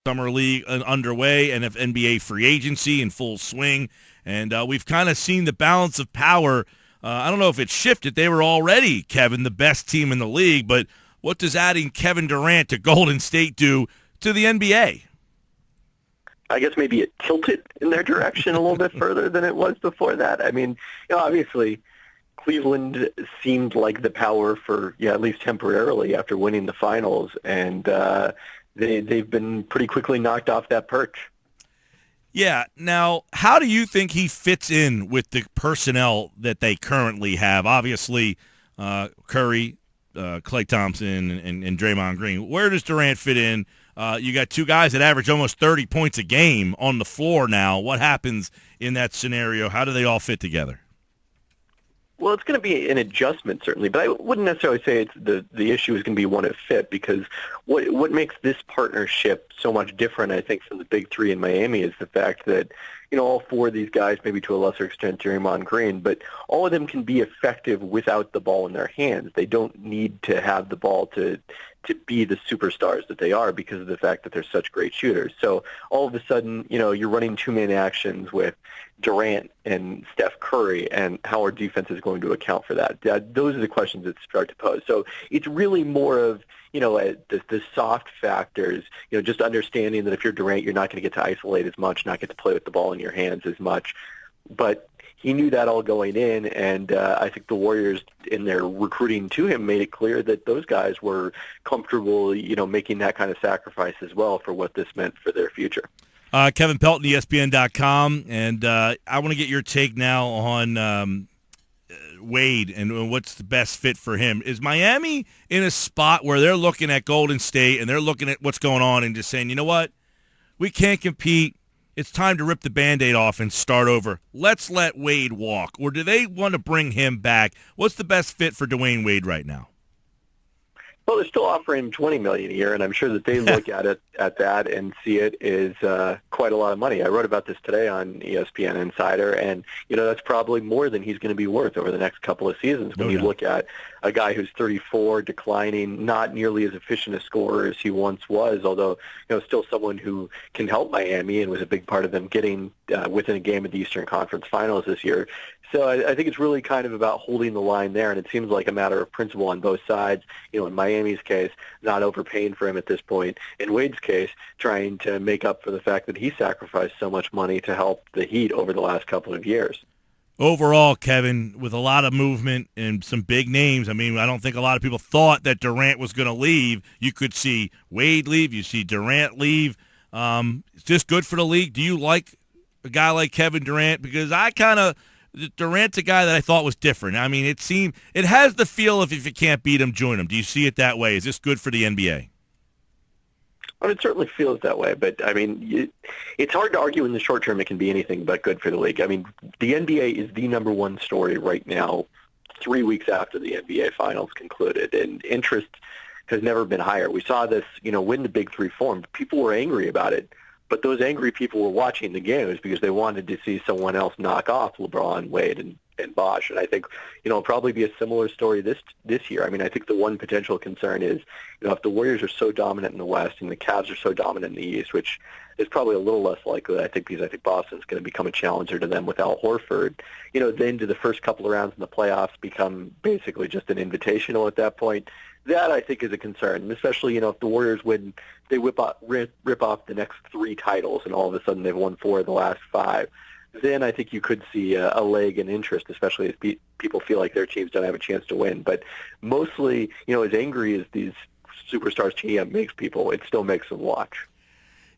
Summer League underway and if NBA free agency in full swing. And we've kind of seen the balance of power. I don't know if it's shifted. They were already, Kevin, the best team in the league. But what does adding Kevin Durant to Golden State do to the NBA? I guess maybe it tilted in their direction a little bit further than it was before that. I mean, obviously, Cleveland seemed like the power for, at least temporarily after winning the finals, and they've been pretty quickly knocked off that perch. Yeah. Now, how do you think he fits in with the personnel that they currently have? Obviously, Curry, Klay Thompson, and Draymond Green. Where does Durant fit in? You got two guys that average almost 30 points a game on the floor now. What happens in that scenario? How do they all fit together? Well, it's going to be an adjustment, certainly, but I wouldn't necessarily say it's the issue is going to be one of fit, because what makes this partnership so much different, I think, from the big three in Miami is the fact that, all four of these guys, maybe to a lesser extent Draymond Green, but all of them can be effective without the ball in their hands. They don't need to have the ball to be the superstars that they are because of the fact that they're such great shooters. So all of a sudden, you're running two-man actions with Durant and Steph Curry, and how our defense is going to account for that. Those are the questions that start to pose. So it's really more of, the soft factors, just understanding that if you're Durant, you're not going to get to isolate as much, not get to play with the ball in your hands as much. But he knew that all going in, and I think the Warriors, in their recruiting to him, made it clear that those guys were comfortable, making that kind of sacrifice as well for what this meant for their future. Kevin Pelton, ESPN.com, and I want to get your take now on Wade and what's the best fit for him. Is Miami in a spot where they're looking at Golden State and they're looking at what's going on and just saying, you know what, we can't compete. It's time to rip the Band-Aid off and start over. Let's let Wade walk. Or do they want to bring him back? What's the best fit for Dwyane Wade right now? Well, they're still offering him $20 million a year, and I'm sure that they look at that and see it as quite a lot of money. I wrote about this today on ESPN Insider, and that's probably more than he's going to be worth over the next couple of seasons. When you look at a guy who's 34, declining, not nearly as efficient a scorer as he once was, although still someone who can help Miami and was a big part of them getting within a game of the Eastern Conference Finals this year. So I think it's really kind of about holding the line there, and it seems like a matter of principle on both sides. In Miami's case, not overpaying for him at this point. In Wade's case, trying to make up for the fact that he sacrificed so much money to help the Heat over the last couple of years. Overall, Kevin, with a lot of movement and some big names, I mean, I don't think a lot of people thought that Durant was going to leave. You could see Wade leave. You see Durant leave. Is this good for the league? Do you like a guy like Kevin Durant? Because Durant's a guy that I thought was different. I mean, it has the feel of if you can't beat him, join him. Do you see it that way? Is this good for the NBA? Well, it certainly feels that way, but I mean, it's hard to argue in the short term it can be anything but good for the league. I mean, the NBA is the number one story right now, 3 weeks after the NBA Finals concluded, and interest has never been higher. We saw this, when the Big Three formed. People were angry about it. But those angry people were watching the games because they wanted to see someone else knock off LeBron, Wade, and Bosh. And I think, it'll probably be a similar story this year. I mean, I think the one potential concern is, if the Warriors are so dominant in the West and the Cavs are so dominant in the East, which is probably a little less likely, I think, because I think Boston's going to become a challenger to them with Al Horford. Then do the first couple of rounds in the playoffs become basically just an invitational at that point? That, I think, is a concern, and especially, if the Warriors win, they rip off the next 3 titles, and all of a sudden they've won 4 of the last 5. Then I think you could see a leg in interest, especially as people feel like their teams don't have a chance to win. But mostly, as angry as these superstars GM makes people, it still makes them watch.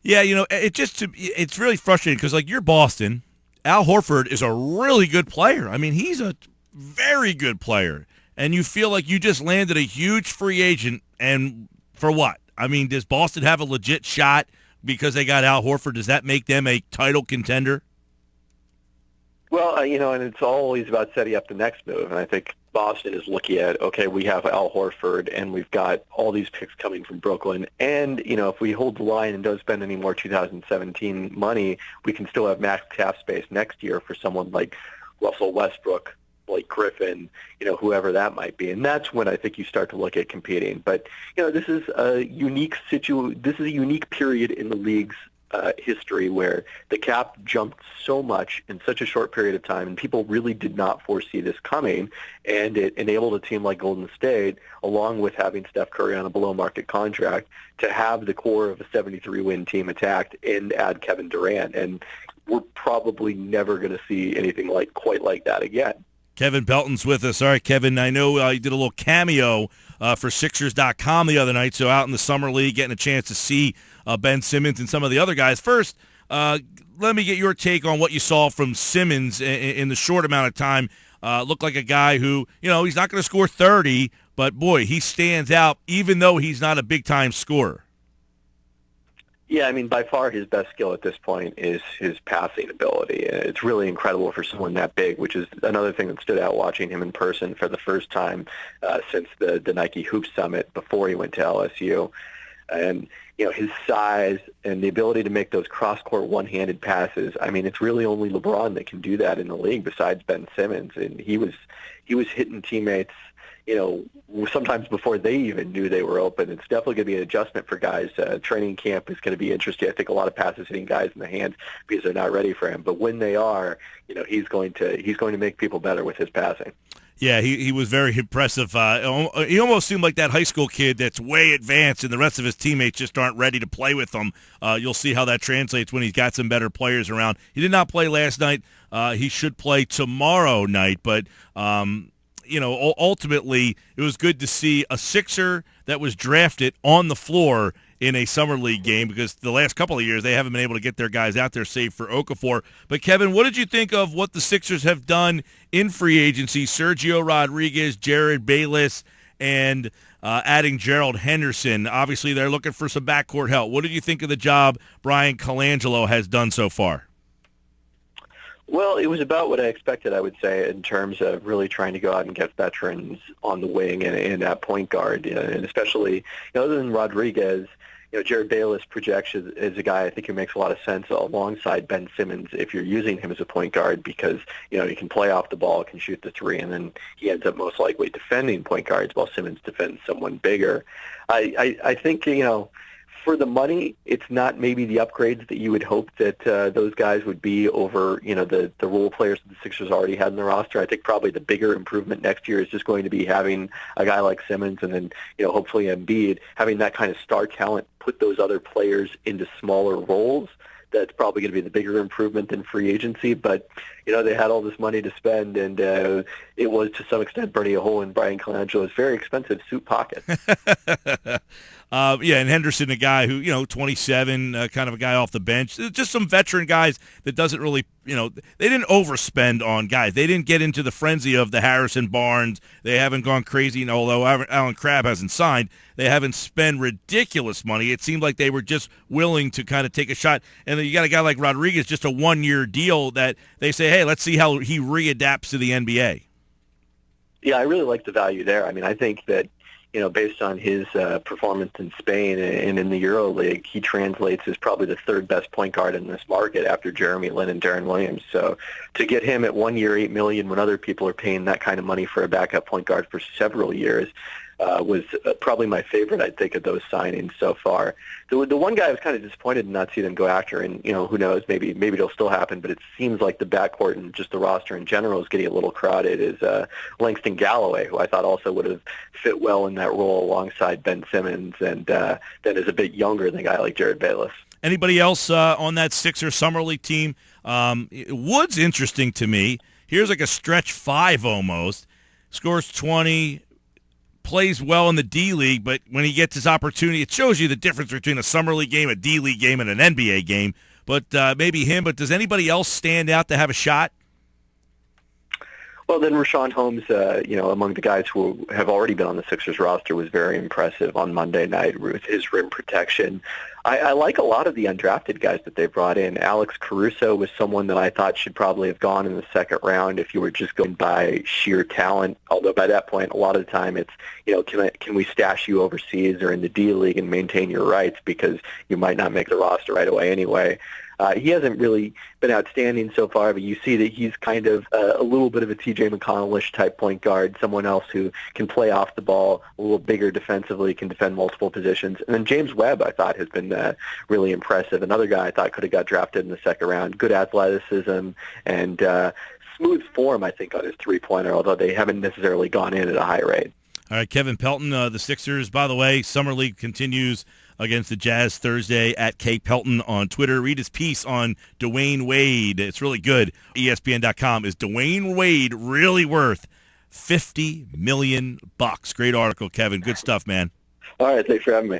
Yeah, it's really frustrating because, like, you're Boston. Al Horford is a really good player. I mean, he's a very good player. And you feel like you just landed a huge free agent, and for what? I mean, does Boston have a legit shot because they got Al Horford? Does that make them a title contender? Well, and it's always about setting up the next move. And I think Boston is looking at, okay, we have Al Horford, and we've got all these picks coming from Brooklyn. And, if we hold the line and don't spend any more 2017 money, we can still have max cap space next year for someone like Russell Westbrook, Blake Griffin, whoever that might be. And that's when I think you start to look at competing. But, this is a unique period in the league's history where the cap jumped so much in such a short period of time, and people really did not foresee this coming, and it enabled a team like Golden State, along with having Steph Curry on a below-market contract, to have the core of a 73-win team attacked and add Kevin Durant, and we're probably never going to see anything quite like that again. Kevin Pelton's with us. All right, Kevin, I know you did a little cameo for Sixers.com the other night, so out in the Summer League, getting a chance to see Ben Simmons and some of the other guys. First, let me get your take on what you saw from Simmons in the short amount of time. Looked like a guy who, he's not going to score 30, but, boy, he stands out even though he's not a big-time scorer. Yeah, I mean, by far his best skill at this point is his passing ability. It's really incredible for someone that big, which is another thing that stood out watching him in person for the first time since the Nike Hoop Summit before he went to LSU. And, his size and the ability to make those cross-court one-handed passes, I mean, it's really only LeBron that can do that in the league besides Ben Simmons. And he was hitting teammates, sometimes before they even knew they were open. It's definitely going to be an adjustment for guys. Training camp is going to be interesting. I think a lot of passes hitting guys in the hands because they're not ready for him. But when they are, he's going to make people better with his passing. Yeah, he was very impressive. He almost seemed like that high school kid that's way advanced and the rest of his teammates just aren't ready to play with him. You'll see how that translates when he's got some better players around. He did not play last night. He should play tomorrow night, but ultimately it was good to see a Sixer that was drafted on the floor in a summer league game, because the last couple of years they haven't been able to get their guys out there, save for Okafor. But Kevin, what did you think of what the Sixers have done in free agency? Sergio Rodriguez, Jared Bayless, and adding Gerald Henderson. Obviously they're looking for some backcourt help. What did you think of the job Brian Colangelo has done so far? Well, it was about what I expected, I would say, in terms of really trying to go out and get veterans on the wing and at point guard, and especially, other than Rodriguez, Jared Bayless projects as a guy I think who makes a lot of sense alongside Ben Simmons if you're using him as a point guard, because, he can play off the ball, can shoot the three, and then he ends up most likely defending point guards while Simmons defends someone bigger. I think, for the money, it's not maybe the upgrades that you would hope that those guys would be over, the role players that the Sixers already had in the roster. I think probably the bigger improvement next year is just going to be having a guy like Simmons and then, hopefully Embiid, having that kind of star talent put those other players into smaller roles. That's probably going to be the bigger improvement than free agency. But, they had all this money to spend, and it was to some extent burning a hole in Brian Colangelo's very expensive suit pocket. And Henderson, a guy who, 27, kind of a guy off the bench. Just some veteran guys that doesn't really, they didn't overspend on guys. They didn't get into the frenzy of the Harrison Barnes. They haven't gone crazy, although Alan Crabb hasn't signed. They haven't spent ridiculous money. It seemed like they were just willing to kind of take a shot. And then you got a guy like Rodriguez, just a one-year deal that they say, hey, let's see how he readapts to the NBA. Yeah, I really like the value there. I mean, I think that, based on his performance in Spain and in the EuroLeague, he translates as probably the third best point guard in this market after Jeremy Lin and Deron Williams. So to get him at 1 year, $8 million, when other people are paying that kind of money for a backup point guard for several years, was probably my favorite, I think, of those signings so far. The one guy I was kind of disappointed to not see them go after, and who knows, maybe it'll still happen, but it seems like the backcourt and just the roster in general is getting a little crowded, is Langston Galloway, who I thought also would have fit well in that role alongside Ben Simmons, and then is a bit younger than a guy like Jared Bayless. Anybody else on that Sixers Summer League team? Wood's interesting to me. Here's like a stretch five almost. Scores 20, plays well in the D-League, but when he gets his opportunity, it shows you the difference between a Summer League game, a D-League game, and an NBA game. But maybe him, but does anybody else stand out to have a shot? Well, then Rashawn Holmes, among the guys who have already been on the Sixers roster, was very impressive on Monday night with his rim protection. I like a lot of the undrafted guys that they brought in. Alex Caruso was someone that I thought should probably have gone in the second round if you were just going by sheer talent. Although by that point, a lot of the time it's, can we stash you overseas or in the D League and maintain your rights because you might not make the roster right away anyway. He hasn't really been outstanding so far, but you see that he's kind of a little bit of a T.J. McConnell-ish type point guard, someone else who can play off the ball, a little bigger defensively, can defend multiple positions. And then James Webb, I thought, has been really impressive. Another guy I thought could have got drafted in the second round. Good athleticism and smooth form, I think, on his three-pointer, although they haven't necessarily gone in at a high rate. All right, Kevin Pelton, the Sixers, by the way, Summer League continues against the Jazz Thursday at K. Pelton on Twitter. Read his piece on Dwyane Wade. It's really good. ESPN.com. Is Dwyane Wade really worth $50 million? Great article, Kevin. Good stuff, man. All right, thanks for having me.